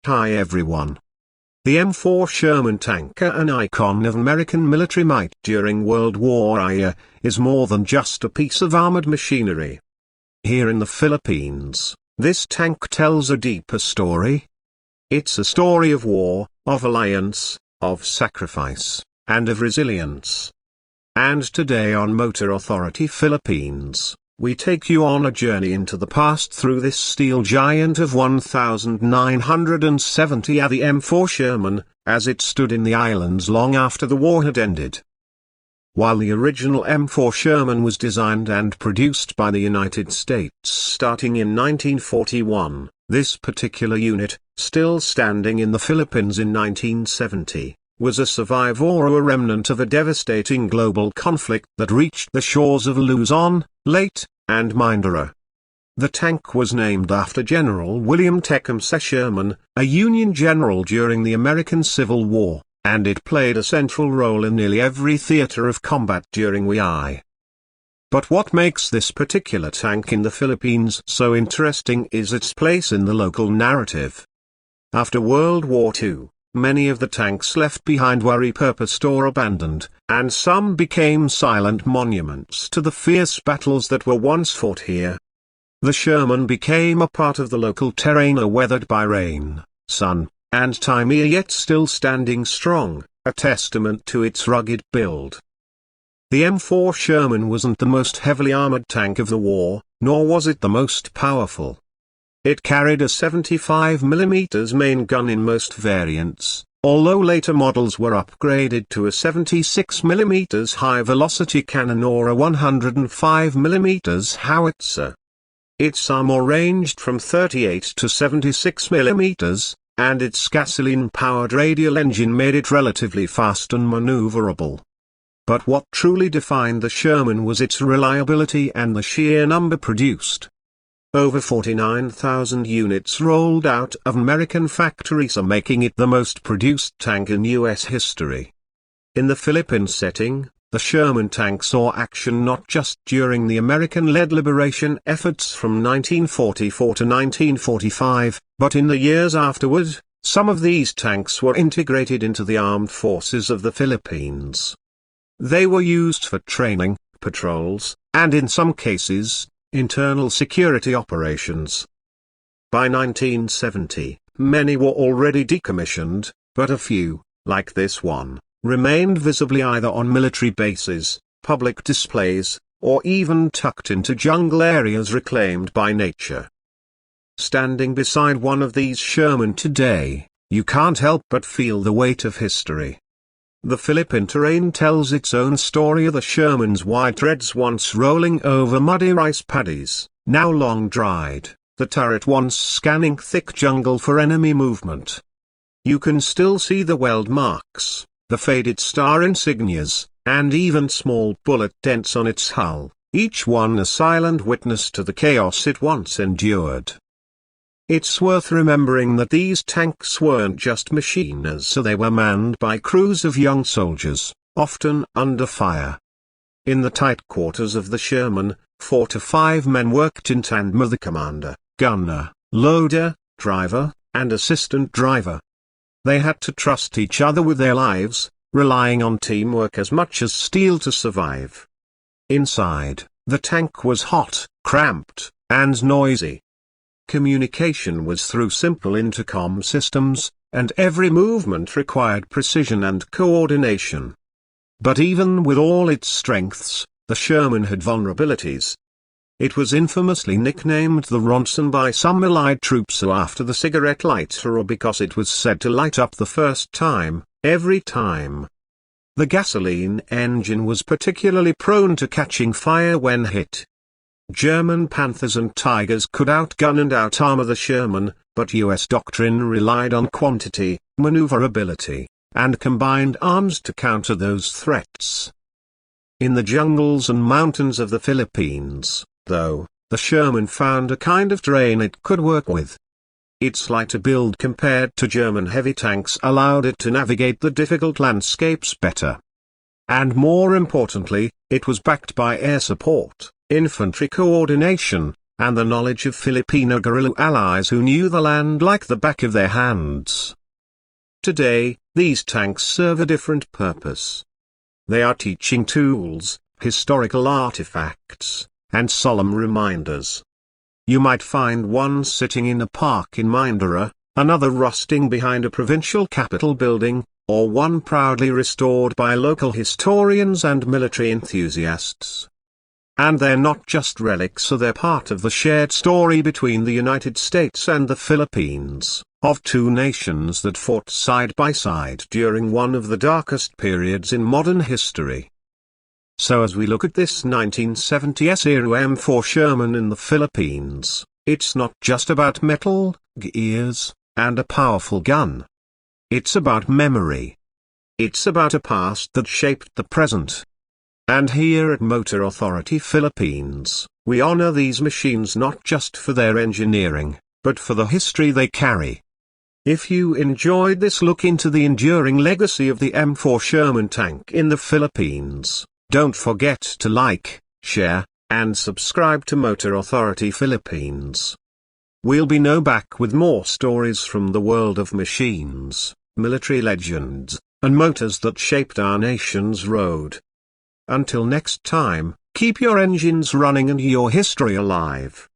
Hi everyone. The M4 Sherman Tank, an icon of American military might during World War I, is more than just a piece of armored machinery. Here in the Philippines, this tank tells a deeper story. It's a story of war, of alliance, of sacrifice, and of resilience. And today on Motor Authority Philippines, we take you on a journey into the past through this steel giant of 1970, the M4 Sherman, as it stood in the islands long after the war had ended. While the original M4 Sherman was designed and produced by the United States starting in 1941, this particular unit, still standing in the Philippines in 1970, was a survivor or a remnant of a devastating global conflict that reached the shores of Luzon, Leyte, and Mindoro. The tank was named after General William Tecumseh Sherman, a Union general during the American Civil War, and it played a central role in nearly every theater of combat during WWII. But what makes this particular tank in the Philippines so interesting is its place in the local narrative. After World War II, many of the tanks left behind were repurposed or abandoned, and some became silent monuments to the fierce battles that were once fought here. The Sherman became a part of the local terrain, weathered by rain, sun, and time, yet still standing strong, a testament to its rugged build. The M4 Sherman wasn't the most heavily armored tank of the war, nor was it the most powerful. It carried a 75mm main gun in most variants, although later models were upgraded to a 76mm high-velocity cannon or a 105mm howitzer. Its armor ranged from 38 to 76mm, and its gasoline-powered radial engine made it relatively fast and maneuverable. But what truly defined the Sherman was its reliability and the sheer number produced. Over 49,000 units rolled out of American factories, making it the most produced tank in U.S. history. In the Philippine setting, the Sherman tank saw action not just during the American-led liberation efforts from 1944 to 1945, but in the years afterward. Some of these tanks were integrated into the armed forces of the Philippines. They were used for training, patrols, and in some cases, internal security operations. By 1970, many were already decommissioned, but a few, like this one, remained visibly either on military bases, public displays, or even tucked into jungle areas reclaimed by nature. Standing beside one of these Sherman today, you can't help but feel the weight of history. The Philippine terrain tells its own story. The Sherman's wide treads once rolling over muddy rice paddies, now long dried, the turret once scanning thick jungle for enemy movement. You can still see the weld marks, the faded star insignias, and even small bullet dents on its hull, each one a silent witness to the chaos it once endured. It's worth remembering that these tanks weren't just machiners, so they were manned by crews of young soldiers, often under fire. In the tight quarters of the Sherman, 4 to 5 men worked in tandem with the commander, gunner, loader, driver, and assistant driver. They had to trust each other with their lives, relying on teamwork as much as steel to survive. Inside, the tank was hot, cramped, and noisy. Communication was through simple intercom systems, and every movement required precision and coordination. But even with all its strengths, the Sherman had vulnerabilities. It was infamously nicknamed the Ronson by some Allied troops after the cigarette lighter, or because it was said to light up the first time, every time. The gasoline engine was particularly prone to catching fire when hit. German Panthers and Tigers could outgun and out-armor the Sherman, but U.S. doctrine relied on quantity, maneuverability, and combined arms to counter those threats. In the jungles and mountains of the Philippines, though, the Sherman found a kind of terrain it could work with. Its lighter build compared to German heavy tanks allowed it to navigate the difficult landscapes better. And more importantly, it was backed by air support, infantry coordination, and the knowledge of Filipino guerrilla allies who knew the land like the back of their hands. Today, these tanks serve a different purpose. They are teaching tools, historical artifacts, and solemn reminders. You might find one sitting in a park in Mindoro, another rusting behind a provincial capitol building, or one proudly restored by local historians and military enthusiasts. And they're not just relics, so they're part of the shared story between the United States and the Philippines, of two nations that fought side by side during one of the darkest periods in modern history. So as we look at this 1970s-era M4 Sherman in the Philippines, it's not just about metal, gears, and a powerful gun. It's about memory. It's about a past that shaped the present. And here at Motor Authority Philippines, we honor these machines not just for their engineering, but for the history they carry. If you enjoyed this look into the enduring legacy of the M4 Sherman tank in the Philippines, don't forget to like, share, and subscribe to Motor Authority Philippines. We'll be back with more stories from the world of machines, military legends, and motors that shaped our nation's road. Until next time, keep your engines running and your history alive.